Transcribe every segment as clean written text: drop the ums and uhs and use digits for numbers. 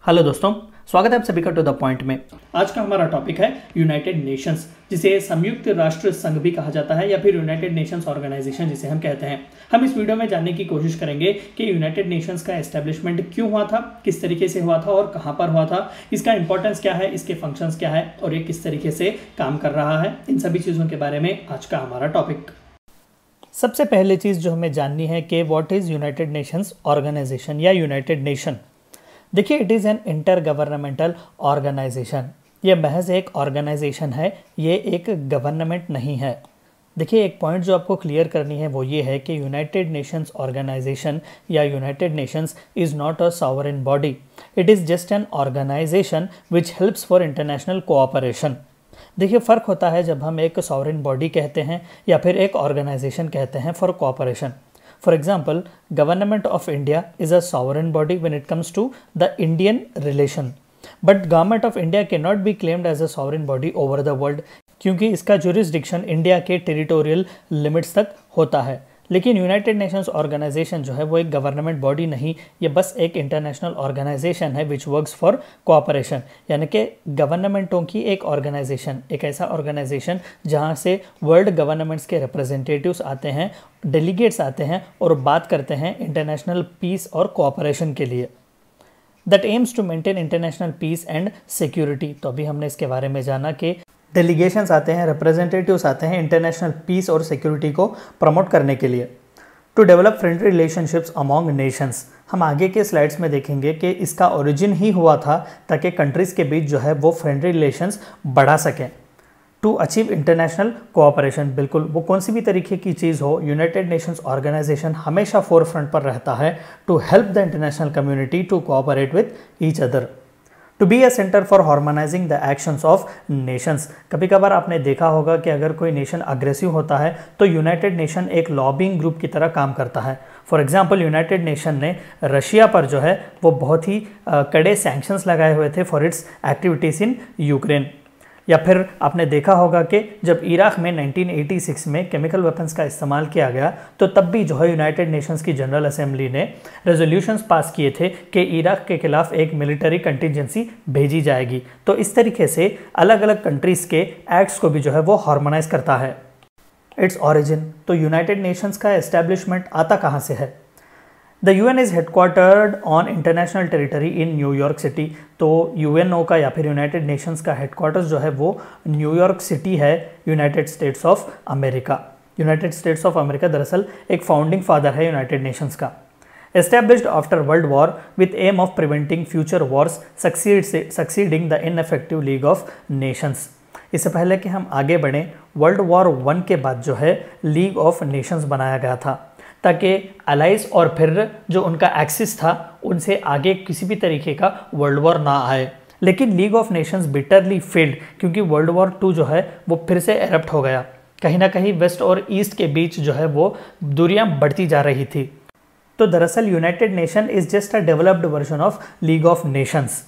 Hello दोस्तों, स्वागत है आप सभी का टू द पॉइंट में। आज का हमारा टॉपिक है यूनाइटेड नेशंस, जिसे संयुक्त राष्ट्र संघ भी कहा जाता है या फिर यूनाइटेड नेशंस ऑर्गेनाइजेशन जिसे हम कहते हैं। हम इस वीडियो में जानने की कोशिश करेंगे कि यूनाइटेड नेशंस का एस्टेब्लिशमेंट क्यों हुआ था, किस तरीके से हुआ था और कहां पर हुआ था, इसका इंपॉर्टेंस क्या है, इसके फंक्शंस क्या है और ये किस तरीके से काम कर रहा है। इन सभी चीज़ों के बारे में आज का हमारा टॉपिक। सबसे पहले चीज़ जो हमें जाननी है कि what is United Nations organisation या यूनाइटेड नेशन। देखिए, it is an intergovernmental organisation. ये महज एक ऑर्गेनाइजेशन है, ये एक गवर्नमेंट नहीं है। देखिए, एक पॉइंट जो आपको क्लियर करनी है वो ये है कि यूनाइटेड नेशंस ऑर्गेनाइजेशन या United Nations is not a sovereign body, it is just an organisation which helps for international cooperation. देखिए, फ़र्क होता है जब हम एक सॉवरेन बॉडी कहते हैं या फिर एक ऑर्गेनाइजेशन कहते हैं for cooperation. For example, Government of India is a sovereign body when it comes to the Indian relation. But Government of India cannot be claimed as a sovereign body over the world, क्योंकि इसका jurisdiction India के territorial limits तक होता है। लेकिन United Nations organisation जो है वो एक गवर्नमेंट बॉडी नहीं, ये बस एक इंटरनेशनल ऑर्गेनाइजेशन है विच वर्क्स फॉर कोऑपरेशन, यानी कि गवर्नमेंटों की एक ऑर्गेनाइजेशन, एक ऐसा ऑर्गेनाइजेशन जहां से वर्ल्ड गवर्नमेंट्स के रिप्रेजेंटेटिव्स आते हैं, डेलीगेट्स आते हैं और बात करते हैं इंटरनेशनल पीस और कोऑपरेशन के लिए। That aims to maintain international peace and security. तो अभी हमने इसके बारे में जाना कि डेलीगेशंस आते हैं, रिप्रेजेंटेटिव्स आते हैं इंटरनेशनल पीस और सिक्योरिटी को प्रमोट करने के लिए। To develop friendly relationships among nations. हम आगे के स्लाइड्स में देखेंगे कि इसका ओरिजिन ही हुआ था ताकि कंट्रीज़ के बीच जो है वो फ्रेंडली रिलेशंस बढ़ा सकें। टू अचीव इंटरनेशनल कोऑपरेशन, बिल्कुल वो कौन सी भी तरीके की चीज़ हो, यूनाइटेड नेशंस ऑर्गेनाइजेशन हमेशा फोर फ्रंट पर रहता है to help the international community to cooperate with each other. To be a centre for harmonising the actions of nations. कभी कभार आपने देखा होगा कि अगर कोई नेशन अग्रेसिव होता है तो यूनाइटेड नेशन एक लॉबिंग ग्रुप की तरह काम करता है। फॉर एग्जांपल, यूनाइटेड नेशन ने रशिया पर जो है वो बहुत ही कड़े सैंक्शंस लगाए हुए थे for its activities in Ukraine. या फिर आपने देखा होगा कि जब इराक में 1986 में केमिकल वेपन्स का इस्तेमाल किया गया तो तब भी जो है यूनाइटेड नेशंस की जनरल असेंबली ने रेजोल्यूशंस पास किए थे कि इराक के खिलाफ एक मिलिट्री कंटिजेंसी भेजी जाएगी। तो इस तरीके से अलग अलग कंट्रीज़ के एक्ट्स को भी जो है वो हार्मोनाइज करता है। इट्स ऑरिजिन, तो यूनाइटेड नेशंस का एस्टेब्लिशमेंट आता कहाँ से है। The UN is headquartered on international territory in New York city. तो UNO का या फिर यूनाइटेड नेशंस का हेडक्वार्टर्स जो है वो न्यूयॉर्क सिटी है, United states of America. United states of America दरअसल एक फाउंडिंग फादर है यूनाइटेड नेशंस का। Established after world war with M of preventing future Wars succeeding the ineffective league of Nations. इससे पहले कि हम आगे बढ़ें, वर्ल्ड वॉर 1 के बाद जो है लीग ऑफ नेशंस बनाया गया था ताकि अलाइज और फिर जो उनका एक्सिस था उनसे आगे किसी भी तरीके का वर्ल्ड वॉर ना आए। लेकिन league of Nations bitterly failed क्योंकि वर्ल्ड वॉर 2 जो है वो फिर से एरप्ट हो गया। कहीं ना कहीं वेस्ट और ईस्ट के बीच जो है वो दूरियां बढ़ती जा रही थी। तो दरअसल United Nation is just a developed version of League of Nations.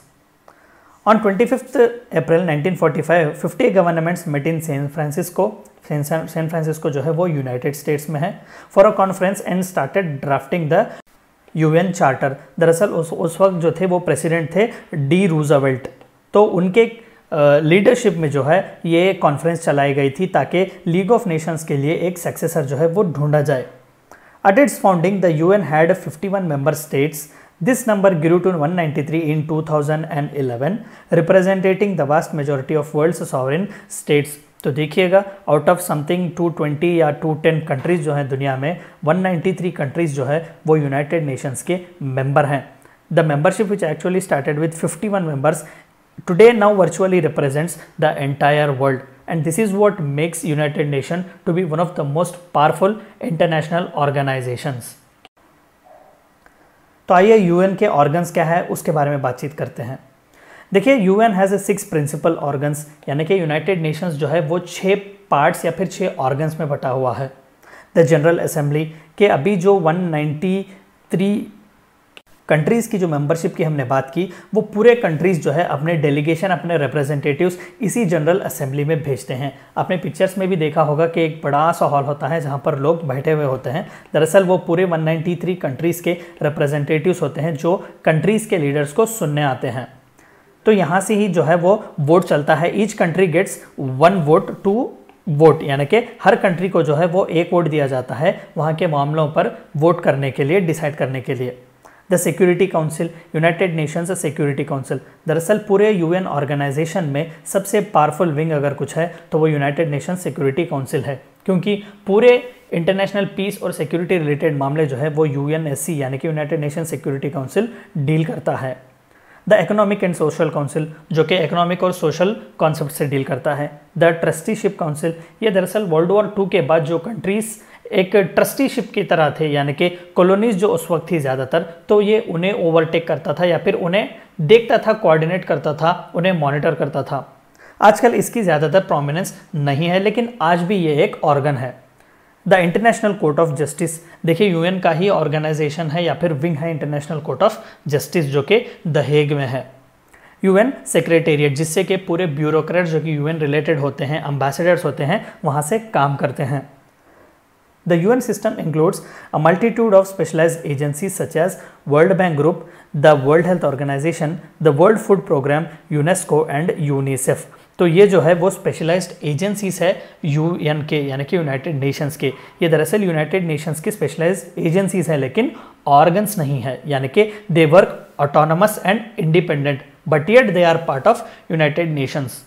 On 25th April 1945, 50 governments met in San Francisco. San Francisco जो है वो यूनाइटेड स्टेट्स में है, for a conference and started drafting the UN charter. दरअसल उस वक्त जो थे वो प्रेसिडेंट थे डी रूजवेल्ट। तो उनके लीडरशिप में जो है ये कॉन्फ्रेंस चलाई गई थी ताकि लीग ऑफ नेशंस के लिए एक सक्सेसर जो है वो ढूंढा जाए। At its founding, the UN had 51 member states. This number grew to 193 in 2011, representing the vast majority of world's sovereign states. तो देखिएगा, आउट ऑफ समथिंग 220 या 210 कंट्रीज़ जो हैं दुनिया में, 193 कंट्रीज़ जो है वो यूनाइटेड नेशंस के मेंबर हैं। The membership which actually started with 51 members today now virtually represents the entire world, and this is what makes United Nation to be one of the most powerful international organisations. तो आइए UN के organs क्या है उसके बारे में बातचीत करते हैं। देखिए, UN हैज़ 6 प्रिंसिपल ऑर्गन्स, यानी कि यूनाइटेड नेशंस जो है वो 6 पार्ट्स या फिर 6 ऑर्गन्स में बटा हुआ है। द जनरल असेंबली के अभी जो 193 कंट्रीज़ की जो मेंबरशिप की हमने बात की, वो पूरे कंट्रीज़ जो है अपने डेलीगेशन, अपने रिप्रेजेंटेटिव्स इसी जनरल असेंबली में भेजते हैं। आपने पिक्चर्स में भी देखा होगा कि एक बड़ा सा हॉल होता है जहाँ पर लोग बैठे हुए होते हैं। दरअसल वो पूरे 193 कंट्रीज़ के रिप्रेजेंटेटिव्स होते हैं जो कंट्रीज़ के लीडर्स को सुनने आते हैं। तो यहाँ से ही जो है वो वोट चलता है। Each country gets 1 vote to vote, यानी कि हर कंट्री को जो है वो एक वोट दिया जाता है वहाँ के मामलों पर वोट करने के लिए, डिसाइड करने के लिए। The security council, United Nations security council, दरअसल पूरे यूएन ऑर्गेनाइजेशन में सबसे पावरफुल विंग अगर कुछ है तो वो यूनाइटेड नेशंस सिक्योरिटी काउंसिल है, क्योंकि पूरे इंटरनेशनल पीस और सिक्योरिटी रिलेटेड मामले जो है वो यूएनएससी यानी कि United Nations security council deal करता है। The economic and social council, जो कि इकोनॉमिक और सोशल कॉन्सेप्ट से डील करता है। द ट्रस्टीशिप काउंसिल, ये दरअसल वर्ल्ड वॉर 2 के बाद जो कंट्रीज़ एक ट्रस्टीशिप की तरह थे, यानी कि कॉलोनीज जो उस वक्त थी ज़्यादातर, तो ये उन्हें ओवरटेक करता था या फिर उन्हें देखता था, कोऑर्डिनेट करता था, उन्हें मॉनिटर करता था। आजकल इसकी ज़्यादातर प्रोमिनेंस नहीं है, लेकिन आज भी ये एक ऑर्गन है। The international court of justice, देखिए यूएन का ही ऑर्गेनाइजेशन है या फिर विंग है इंटरनेशनल कोर्ट ऑफ जस्टिस, जो कि द हेग में है। यूएन सेक्रेटेरिएट, जिससे कि पूरे ब्यूरोक्रेट जो कि यूएन रिलेटेड होते हैं, एम्बेसडर्स होते हैं, वहाँ से काम करते हैं। The UN system includes a multitude of specialized agencies such as World Bank Group, the World Health Organization, the World Food Program, UNESCO and UNICEF। तो ये जो है वो स्पेशलाइज्ड एजेंसीज है यूएन के, यानी कि यूनाइटेड नेशंस के। ये दरअसल यूनाइटेड नेशंस की स्पेशलाइज्ड एजेंसीज हैं, लेकिन ऑर्गन्स नहीं है, यानी कि they work autonomous and independent, but yet they are part of United Nations.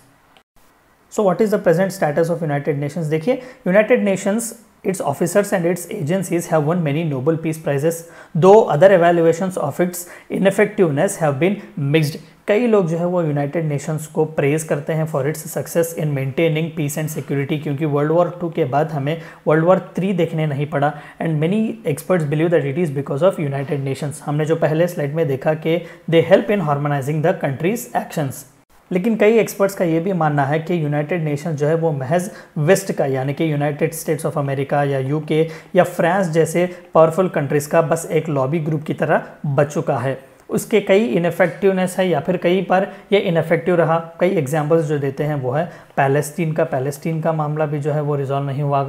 So what is the present status of United Nations? देखिए, United Nations, its officers and its agencies have won many Nobel Peace Prizes, though other evaluations of its ineffectiveness have been mixed। कई लोग जो है वो United Nations को praise करते हैं for its success in maintaining peace and security, क्योंकि world war 2 के बाद हमें वर्ल्ड वॉर 3 देखने नहीं पड़ा। And many experts believe that it is because of United Nations. हमने जो पहले स्लाइड में देखा कि they help in harmonising the countries actions. लेकिन कई एक्सपर्ट्स का ये भी मानना है कि यूनाइटेड नेशन जो है वो महज वेस्ट का, यानी कि यूनाइटेड स्टेट्स ऑफ अमेरिका या यूके या फ्रांस जैसे पावरफुल कंट्रीज़ का बस एक लॉबी ग्रुप की तरह बच चुका है। उसके कई इनफेक्टिवनेस है या फिर कई बार ये इनफेक्टिव रहा। कई एग्जांपल्स जो देते हैं वो है पैलेस्टीन का मामला भी जो है वो रिजॉल्व नहीं हुआ,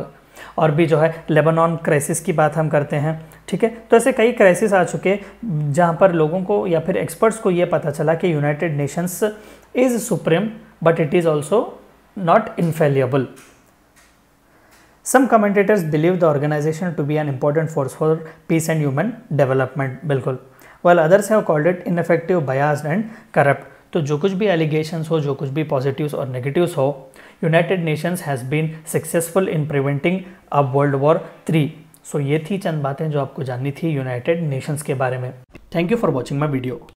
और भी जो है लेबनान क्राइसिस की बात हम करते हैं, ठीक है। तो ऐसे कई क्राइसिस आ चुके जहाँ पर लोगों को या फिर एक्सपर्ट्स को ये पता चला कि United Nations is supreme, but it is also not infallible. Some commentators believe the organization to be an important force for peace and human development, बिल्कुल, while others have called it ineffective, biased and corrupt। तो जो कुछ भी allegations हो, जो कुछ भी positives और नेगेटिव्स हो, United Nations has been successful in preventing a world war 3। So ये थी चंद बातें जो आपको जाननी थी यूनाइटेड नेशंस के बारे में। Thank you for watching my video.